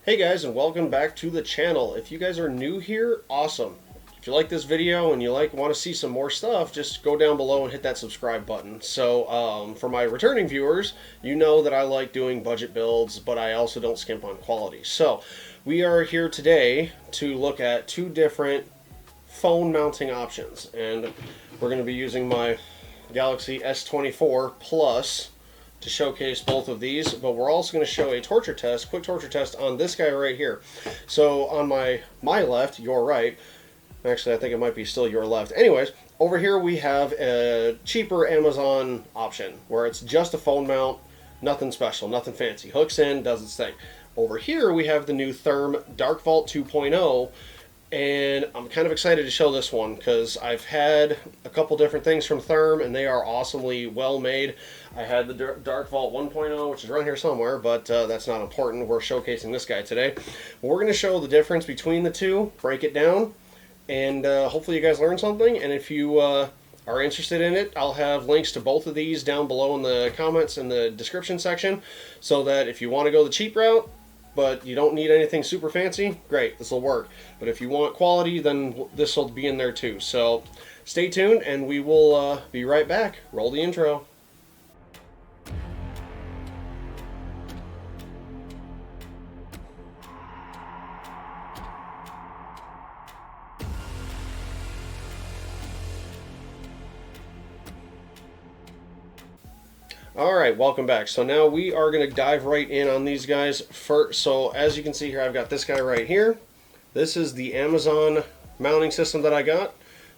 Hey guys, and welcome back to the channel. If you guys are new here, awesome. If you like this video and you want to see some more stuff, just go down below and hit that subscribe button. So for my returning viewers, you know that I like doing budget builds, but I also don't skimp on quality. So we are here today to look at two different phone mounting options, and we're going to be using my Galaxy S24 Plus to showcase both of these, but we're also going to show a quick torture test on this guy right here. So on my left, your right, actually I think it might be still your left. Anyways, over here we have a cheaper Amazon option where it's just a phone mount, nothing special, nothing fancy. Hooks in, does its thing. Over here we have the new Thurm Dark Vault 2.0, and I'm kind of excited to show this one because I've had a couple different things from Thurm and they are awesomely well made. I had the Dark Vault 1.0, which is around here somewhere, but that's not important. We're showcasing this guy today. We're going to show the difference between the two, break it down, and hopefully you guys learn something. And if you are interested in it, I'll have links to both of these down below in the comments and the description section, so that if you want to go the cheap route, but you don't need anything super fancy, great, this will work. But if you want quality, then this will be in there too. So stay tuned, and we will be right back. Roll the intro. Alright, welcome back. So now we are going to dive right in on these guys first. So as you can see here, I've got this guy right here. This is the Amazon mounting system that I got.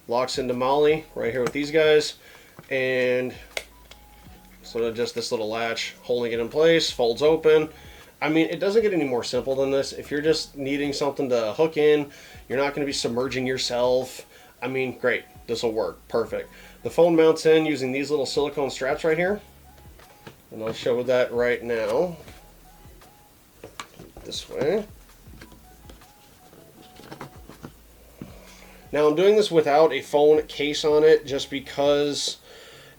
Locks into Molly right here with these guys. And sort of just this little latch holding it in place, folds open. I mean, it doesn't get any more simple than this. If you're just needing something to hook in, you're not going to be submerging yourself. I mean, great. This will work. Perfect. The phone mounts in using these little silicone straps right here. And I'll show that right now. This way. Now I'm doing this without a phone case on it just because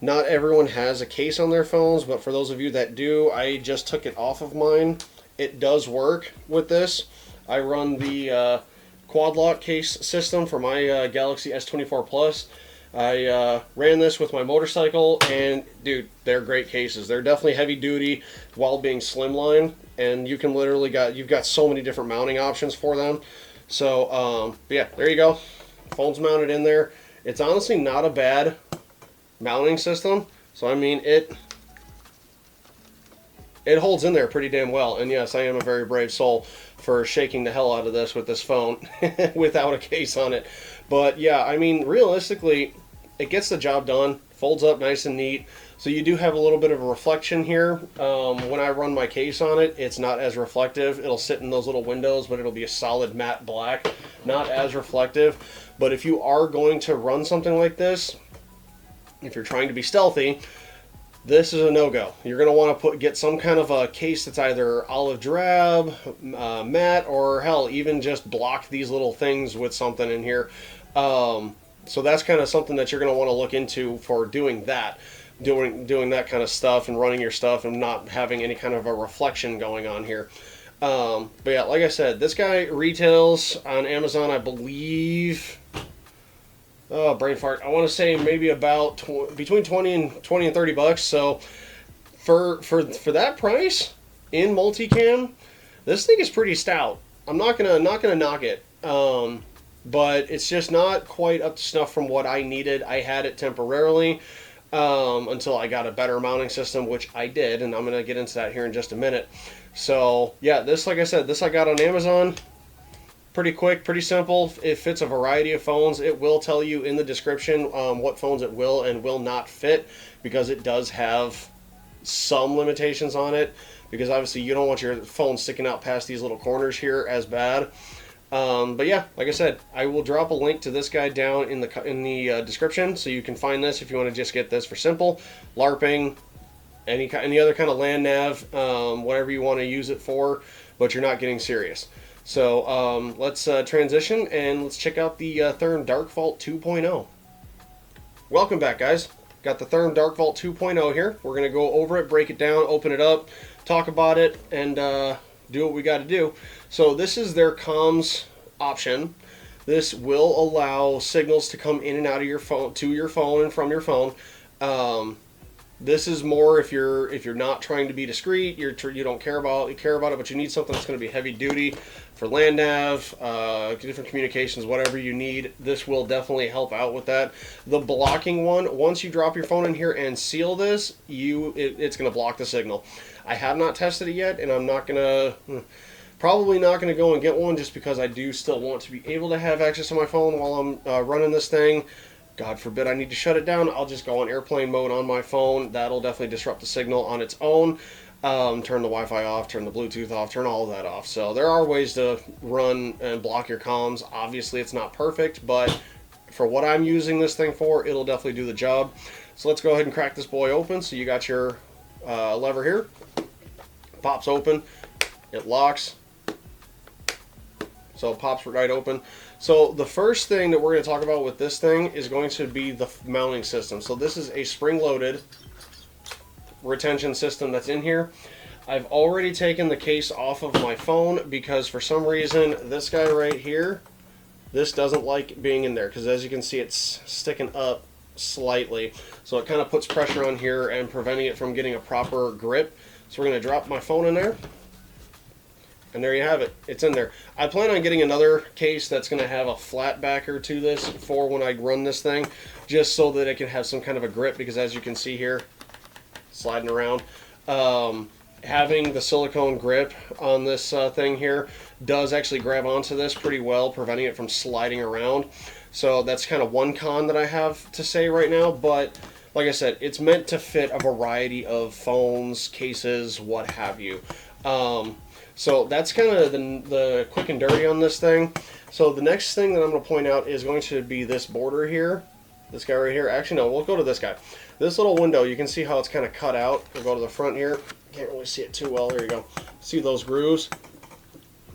not everyone has a case on their phones, but for those of you that do, I just took it off of mine. It does work with this. I run the quad lock case system for my Galaxy S24 Plus. I ran this with my motorcycle, and dude, they're great cases. They're definitely heavy duty while being slimline, and you can literally you've got so many different mounting options for them. So yeah, there you go. Phone's mounted in there. It's honestly not a bad mounting system. So I mean, it holds in there pretty damn well. And yes, I am a very brave soul for shaking the hell out of this with this phone without a case on it. But yeah, I mean, realistically, it gets the job done. Folds up nice and neat. So you do have a little bit of a reflection here. When I run my case on it, it's not as reflective. It'll sit in those little windows, but it'll be a solid matte black. Not as reflective. But if you are going to run something like this, if you're trying to be stealthy, this is a no-go. You're going to want to get some kind of a case that's either olive drab, matte, or hell, even just block these little things with something in here. So that's kind of something that you're going to want to look into for doing that. Doing that kind of stuff and running your stuff and not having any kind of a reflection going on here. But yeah, like I said, this guy retails on Amazon, I believe... Oh, brain fart. I want to say maybe about between 20 and 30 bucks. So for that price in multicam, this thing is pretty stout. I'm not gonna knock it. But it's just not quite up to snuff from what I needed. I had it temporarily until I got a better mounting system, which I did, and I'm gonna get into that here in just a minute. So yeah, this, like I said, this I got on Amazon. Pretty quick, pretty simple. It fits a variety of phones. It will tell you in the description what phones it will and will not fit, because it does have some limitations on it, because obviously you don't want your phone sticking out past these little corners here as bad. But yeah, like I said, I will drop a link to this guy down in the description, so you can find this if you want to just get this for simple LARPing, any other kind of land nav, whatever you want to use it for, but you're not getting serious. So let's transition and let's check out the Thurm Dark Vault 2.0. Welcome back, guys. Got the Thurm Dark Vault 2.0 here. We're going to go over it, break it down, open it up, talk about it, and do what we got to do. So this is their comms option. This will allow signals to come in and out of your phone, to your phone and from your phone. This is more if you're not trying to be discreet, you don't care about it, but you need something that's going to be heavy duty for land nav, different communications, whatever you need. This will definitely help out with that. The blocking one, once you drop your phone in here and seal this, it's going to block the signal. I have not tested it yet, and I'm not going to. Probably not going to go and get one just because I do still want to be able to have access to my phone while I'm running this thing. God forbid I need to shut it down. I'll just go on airplane mode on my phone. That'll definitely disrupt the signal on its own. Turn the Wi-Fi off, turn the Bluetooth off, turn all of that off. So there are ways to run and block your comms. Obviously it's not perfect, but for what I'm using this thing for, it'll definitely do the job. So let's go ahead and crack this boy open. So you got your lever here. Pops open. It locks. So it pops right open. So the first thing that we're going to talk about with this thing is going to be the mounting system. So this is a spring-loaded retention system that's in here. I've already taken the case off of my phone because for some reason this guy right here, this doesn't like being in there because as you can see it's sticking up slightly. So it kind of puts pressure on here and preventing it from getting a proper grip. So we're going to drop my phone in there. And there you have it. It's in there. I plan on getting another case that's going to have a flat backer to this for when I run this thing, just so that it can have some kind of a grip, because as you can see here, sliding around, having the silicone grip on this thing here does actually grab onto this pretty well, preventing it from sliding around. So that's kind of one con that I have to say right now, but like I said, it's meant to fit a variety of phones, cases, what have you. So that's kind of the quick and dirty on this thing. So the next thing that I'm going to point out is going to be this border here. This guy right here. Actually, no, we'll go to this guy. This little window, you can see how it's kind of cut out. We'll go to the front here. Can't really see it too well. There you go. See those grooves?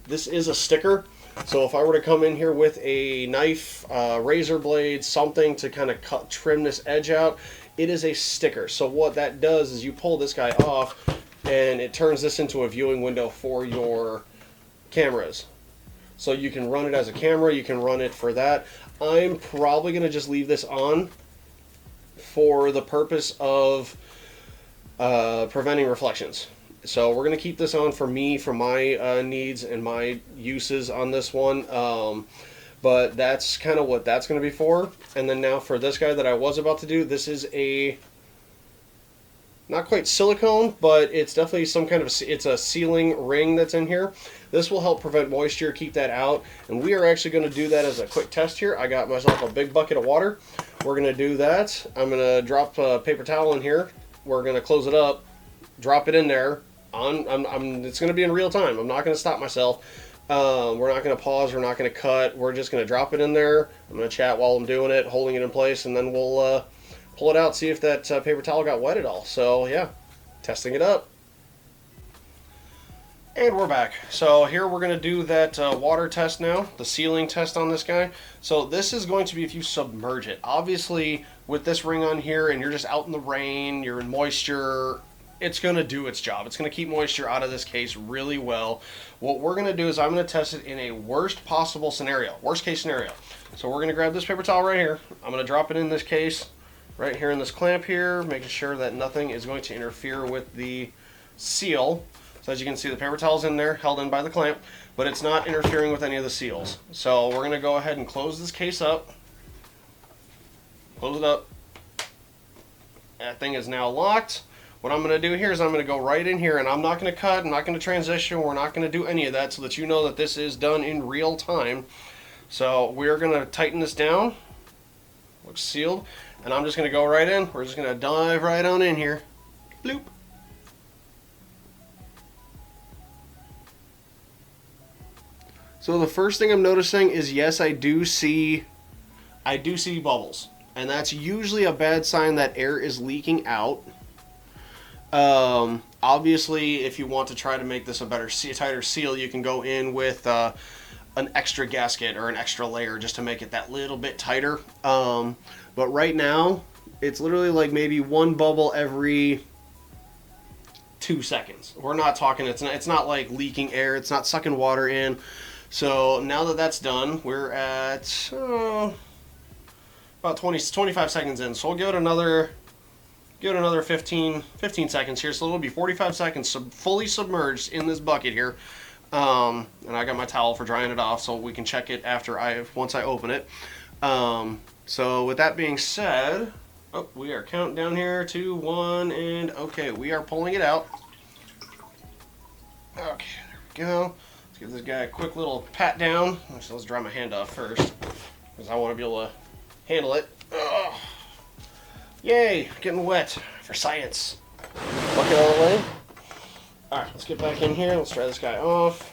This is a sticker. So if I were to come in here with a knife, razor blade, something to kind of trim this edge out, it is a sticker. So what that does is you pull this guy off, and it turns this into a viewing window for your cameras. So you can run it as a camera, you can run it for that. I'm probably going to just leave this on for the purpose of preventing reflections. So we're going to keep this on for me, for my needs and my uses on this one. But that's kind of what that's going to be for. And then now for this guy that I was about to do, this is a not quite silicone, but it's definitely some kind of, it's a sealing ring that's in here. This will help prevent moisture, keep that out, and we are actually going to do that as a quick test here. I got myself a big bucket of water. We're going to do that. I'm going to drop a paper towel in here. We're going to close it up, drop it in there. It's going to be in real time. I'm not going to stop myself. We're not going to pause. We're not going to cut. We're just going to drop it in there. I'm going to chat while I'm doing it, holding it in place, and then we'll pull it out, see if that paper towel got wet at all. So yeah, testing it up. And we're back. So here we're going to do that water test now, the sealing test on this guy. So this is going to be if you submerge it. Obviously, with this ring on here and you're just out in the rain, you're in moisture, it's going to do its job. It's going to keep moisture out of this case really well. What we're going to do is I'm going to test it in a worst possible scenario, worst case scenario. So we're going to grab this paper towel right here. I'm going to drop it in this case right here in this clamp here, making sure that nothing is going to interfere with the seal. So as you can see, the paper towel's in there, held in by the clamp, but it's not interfering with any of the seals. So we're going to go ahead and close this case up. Close it up. That thing is now locked. What I'm going to do here is I'm going to go right in here, and I'm not going to cut, I'm not going to transition, we're not going to do any of that, so that you know that this is done in real time. So we're going to tighten this down. Looks sealed. And I'm just going to go right in. We're just going to dive right on in here. Bloop. So the first thing I'm noticing is, yes, I do see bubbles. And that's usually a bad sign that air is leaking out. Obviously, if you want to try to make this a tighter seal, you can go in with an extra gasket or an extra layer just to make it that little bit tighter. But right now, it's literally like maybe one bubble every 2 seconds. We're not talking, it's not like leaking air, it's not sucking water in. So now that that's done, we're at about 25 seconds in. So we'll give it another 15 seconds here. So it'll be 45 seconds fully submerged in this bucket here. And I got my towel for drying it off so we can check it once I open it. So with that being said, oh, we are counting down here, 2, 1, and okay, we are pulling it out. Okay, there we go. Let's give this guy a quick little pat down. Actually, let's dry my hand off first, because I want to be able to handle it. Ugh. Yay, getting wet for science. Bucket out of the way. Alright, let's get back in here. Let's dry this guy off.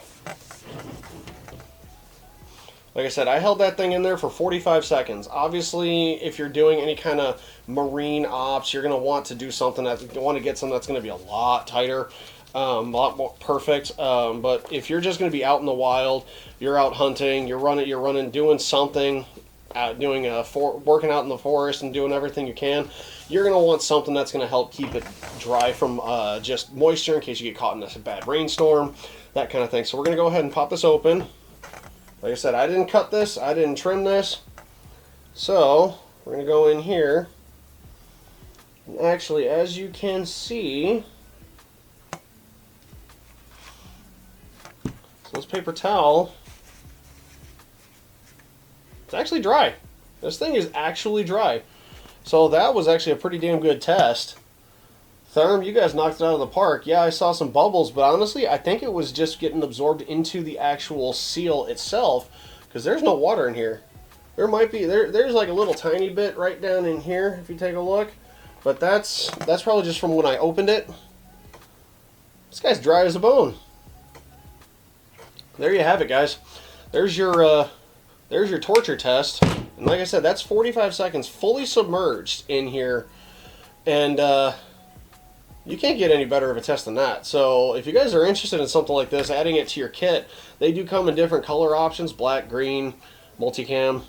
Like I said, I held that thing in there for 45 seconds. Obviously, if you're doing any kind of marine ops, you're going to want to do something that's going to get something that's going to be a lot tighter, a lot more perfect. But if you're just going to be out in the wild, you're out hunting, you're running, doing something, working out in the forest and doing everything you can, you're going to want something that's going to help keep it dry from just moisture in case you get caught in a bad rainstorm, that kind of thing. So we're going to go ahead and pop this open. Like I said, I didn't cut this, I didn't trim this, so we're going to go in here, and actually, as you can see, so this paper towel, it's actually dry. This thing is actually dry. So that was actually a pretty damn good test. Thurm, you guys knocked it out of the park. Yeah, I saw some bubbles, but honestly, I think it was just getting absorbed into the actual seal itself, because there's no water in here. There might be, there's like a little tiny bit right down in here, if you take a look, but that's probably just from when I opened it. This guy's dry as a bone. There you have it, guys. There's your torture test, and like I said, that's 45 seconds fully submerged in here, and you can't get any better of a test than that. So if you guys are interested in something like this, adding it to your kit, they do come in different color options, black, green, multicam.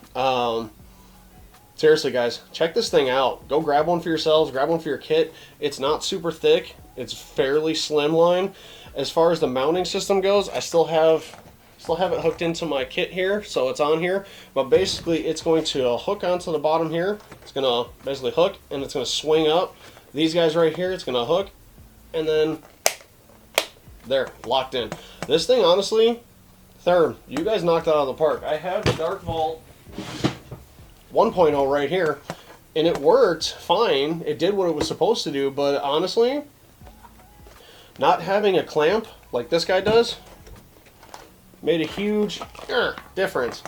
Seriously, guys, check this thing out. Go grab one for yourselves, grab one for your kit. It's not super thick. It's fairly slimline. As far as the mounting system goes, I still have it hooked into my kit here, so it's on here. But basically, it's going to hook onto the bottom here. It's going to basically hook, and it's going to swing up. These guys right here, it's going to hook, and then there, locked in. This thing, honestly, Thurm, you guys knocked it out of the park. I have the Dark Vault 1.0 right here, and it worked fine. It did what it was supposed to do, but honestly, not having a clamp like this guy does made a huge difference.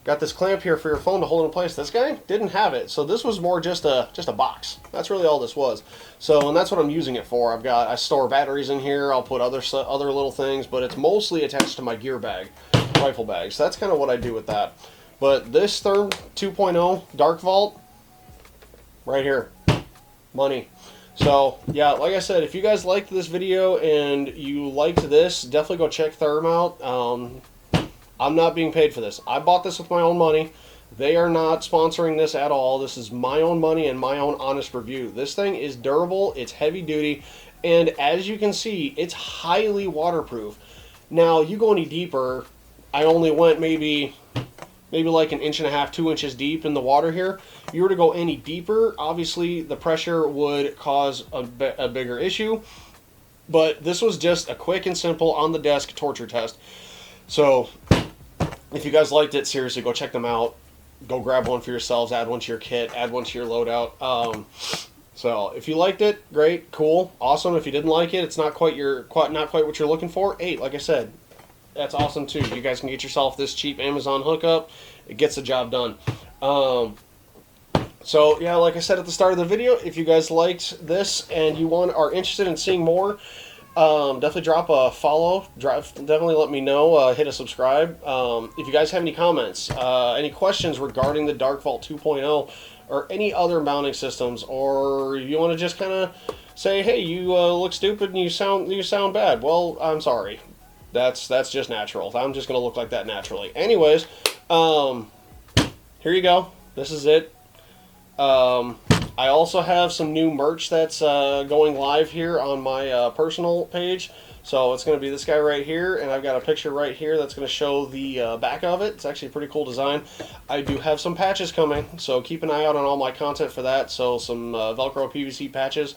Got this clamp here for your phone to hold in place. This guy didn't have it, so this was more just a box. That's really all this was. So, and that's what I'm using it for. I store batteries in here. I'll put other little things, but it's mostly attached to my gear bag, rifle bag. So that's kind of what I do with that. But this Thurm 2.0 Dark Vault, right here, money. So yeah, like I said, if you guys liked this video and you liked this, definitely go check Thurm out. I'm not being paid for this. I bought this with my own money. They are not sponsoring this at all. This is my own money and my own honest review. This thing is durable, it's heavy duty, and as you can see, it's highly waterproof. Now, you go any deeper, I only went maybe like 1.5 inches, 2 inches deep in the water here. If you were to go any deeper, obviously the pressure would cause a bigger issue. But this was just a quick and simple on-the-desk torture test. So, if you guys liked it, seriously, go check them out. Go grab one for yourselves, add one to your kit, add one to your loadout. So, if you liked it, great, cool, awesome. If you didn't like it, it's not quite what you're looking for. Hey, like I said, that's awesome too. You guys can get yourself this cheap Amazon hookup. It gets the job done. So yeah, like I said at the start of the video, if you guys liked this and you are interested in seeing more, definitely drop a follow. Definitely let me know. Hit a subscribe. If you guys have any comments, any questions regarding the Dark Vault 2.0 or any other mounting systems, or you want to just kind of say, hey, you look stupid and you sound bad. Well, I'm sorry. That's just natural. I'm just gonna look like that naturally. Anyways, here you go. This is it. I also have some new merch that's going live here on my personal page. So it's going to be this guy right here, and I've got a picture right here that's going to show the back of it. It's actually a pretty cool design. I do have some patches coming, so keep an eye out on all my content for that. So some Velcro PVC patches.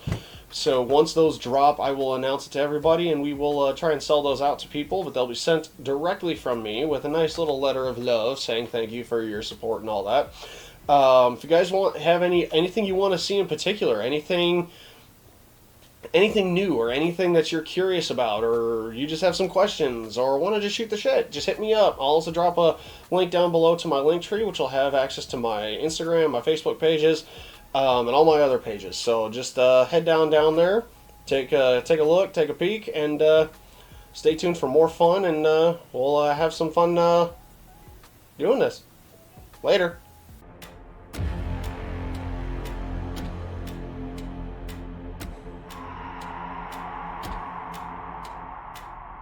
So once those drop, I will announce it to everybody, and we will try and sell those out to people, but they'll be sent directly from me with a nice little letter of love saying thank you for your support and all that. If you guys have anything you want to see in particular, anything new, or anything that you're curious about, or you just have some questions, or want to just shoot the shit, just hit me up. I'll also drop a link down below to my Linktree, which will have access to my Instagram, my Facebook pages, and all my other pages. So just head down there, take a look, take a peek, and stay tuned for more fun, and we'll have some fun doing this. Later.